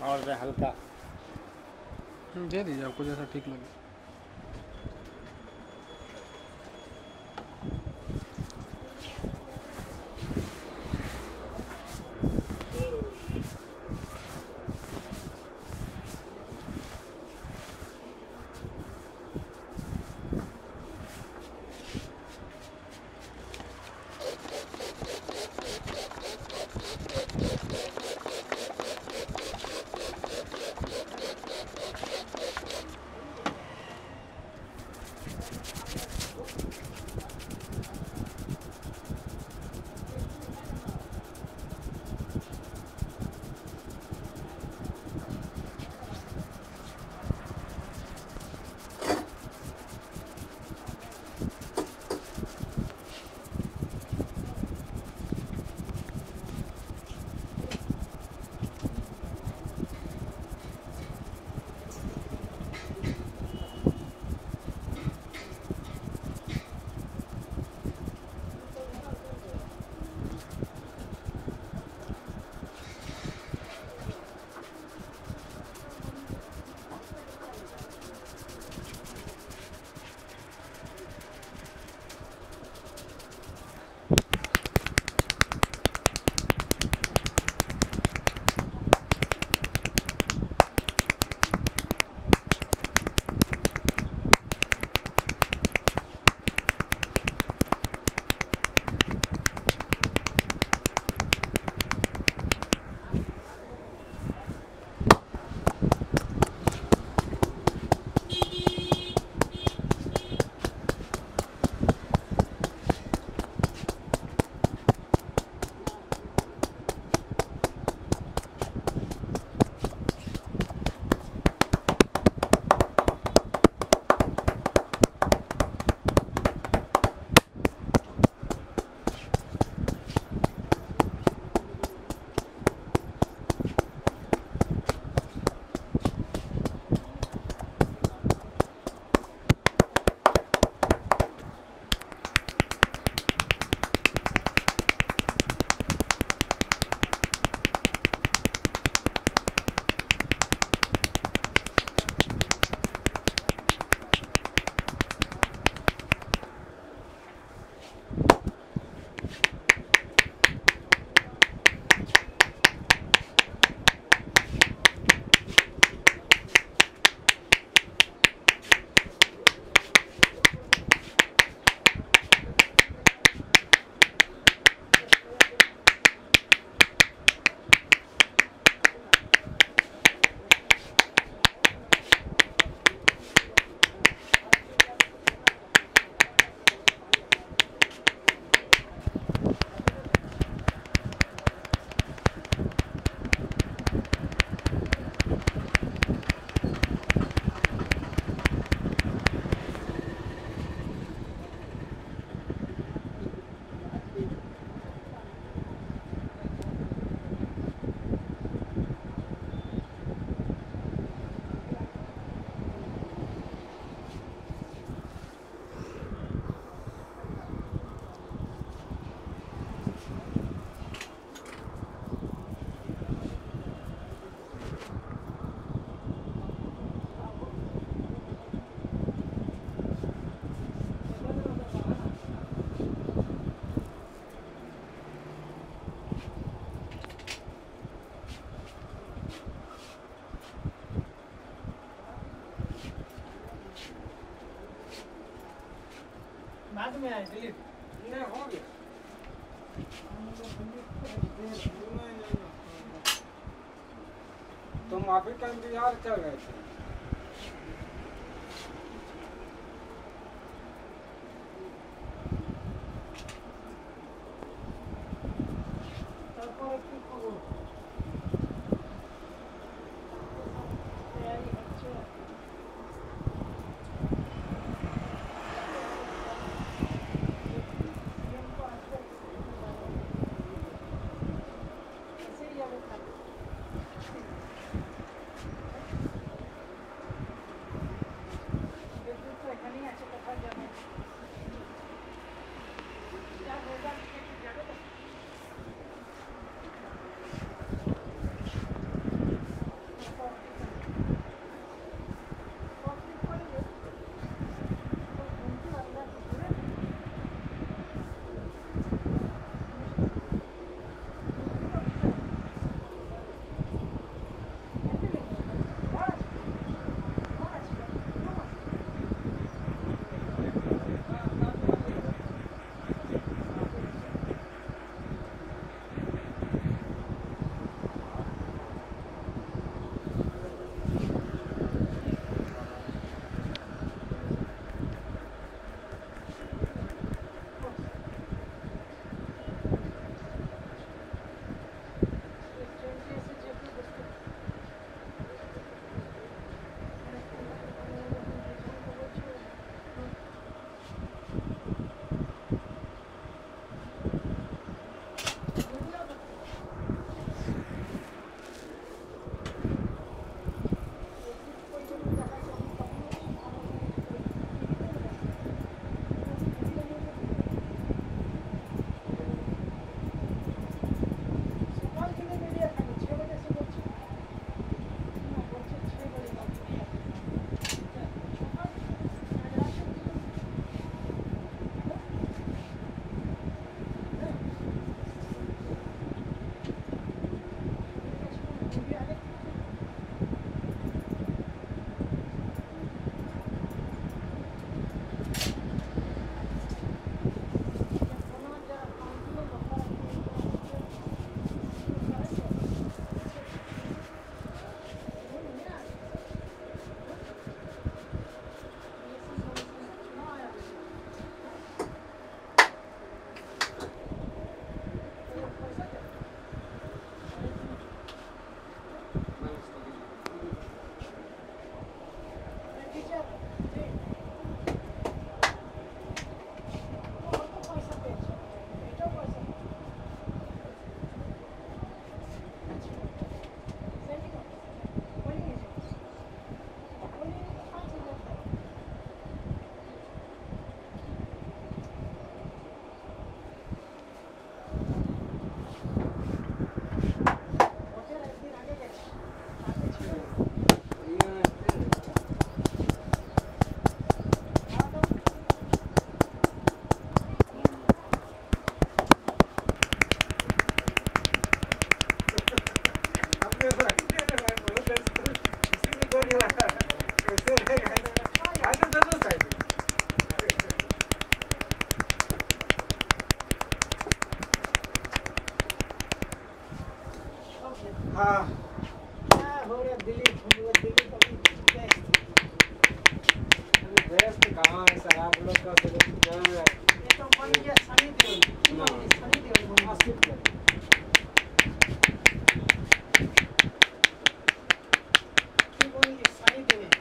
और हल्का दे दीजिए आपको जैसा ठीक लगे। बाद में आए डिलीट नहीं हो गया तुम अभी तक बिहार चल रहे थे हाँ क्या हो रहा दिल्ली कभी बेस्ट कहाँ है सर आप लोग का ये तो बन गया सनी देओल सनी देओल 80 रुपये सनी देओल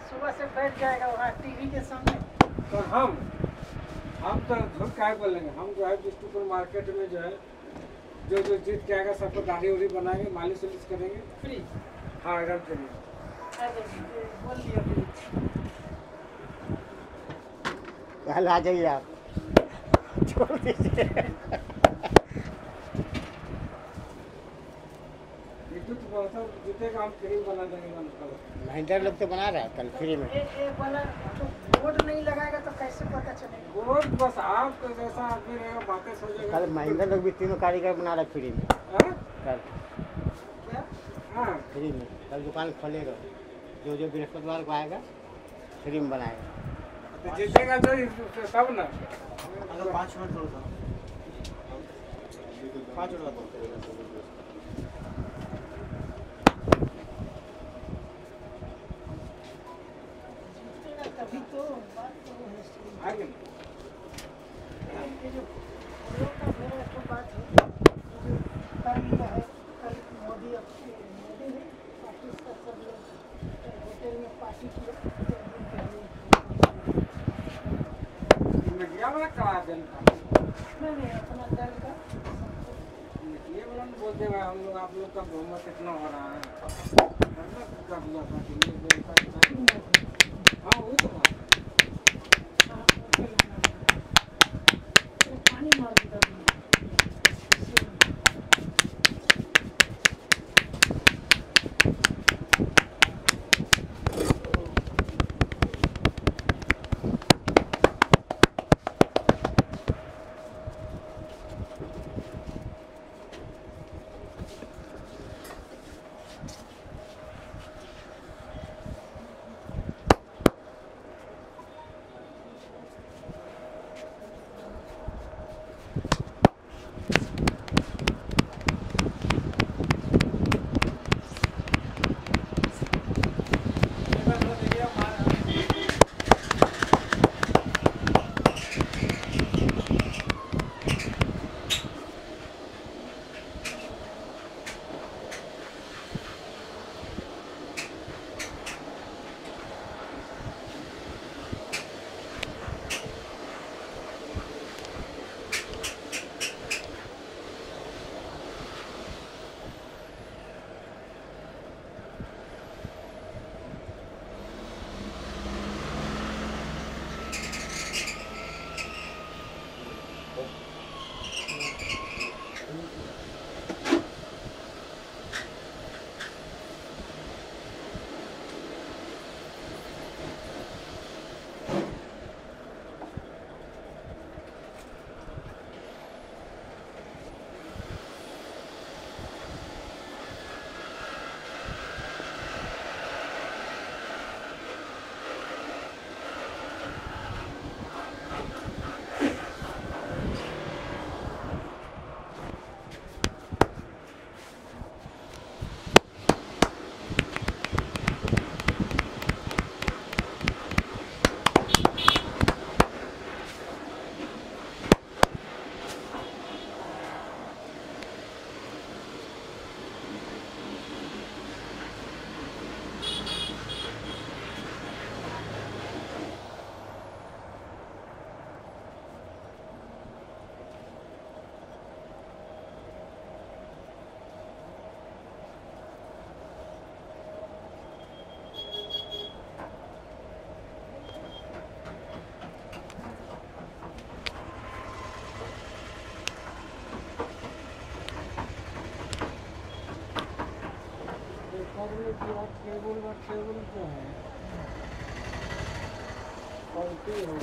सुबह से बैठ जाएगा वहाँ टीवी के सामने। तो हम तो झूठ क्या बोलेंगे, हम जो है बिस्कुट मार्केट में जो है जो जीत के आएगा सबको दाढ़ी उड़ी बनाएंगे, मालिश उलिश करेंगे फ्री। हाँ एकदम फ्री। बोल दिया कल आ जाइए आप, छोड़ दीजिए। जूते का हम फ्री बना देंगे। महेंद्र लोग तो बना रहा है कल फ्री में। बोर्ड नहीं लगाएगा तो कैसे पता चलेगा? बोर्ड बस आपको जैसा आदमी रहेगा बातें सोचेगा। कल महेंद्र लोग भी तीनों कारीगर बना रहा है फ्री में। कल क्या? हाँ फ्री में कल दुकान खोलेगा, जो बृहस्पतिवार को आएगा फ्री में बनाएगा। तो जीतेगा जो सब ना। 5 मिनट थोड़ा 5 मिनट तभी तो बात तो आगे ये जो का बात है कर लिया है। कल मोदी ने पार्टी का सब लोग होटल में पार्टी किया मीडिया वाला करा देना नहीं अपना दल का ये वाला बोलते हैं हम लोग आप लोग का बहुमत कितना हो रहा है कर लिया पार्टी हाँ वो तो पानी मार दिया टेबल जो है क्वालिटी हो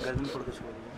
गर्दन फोड़ के छोड़ दिया।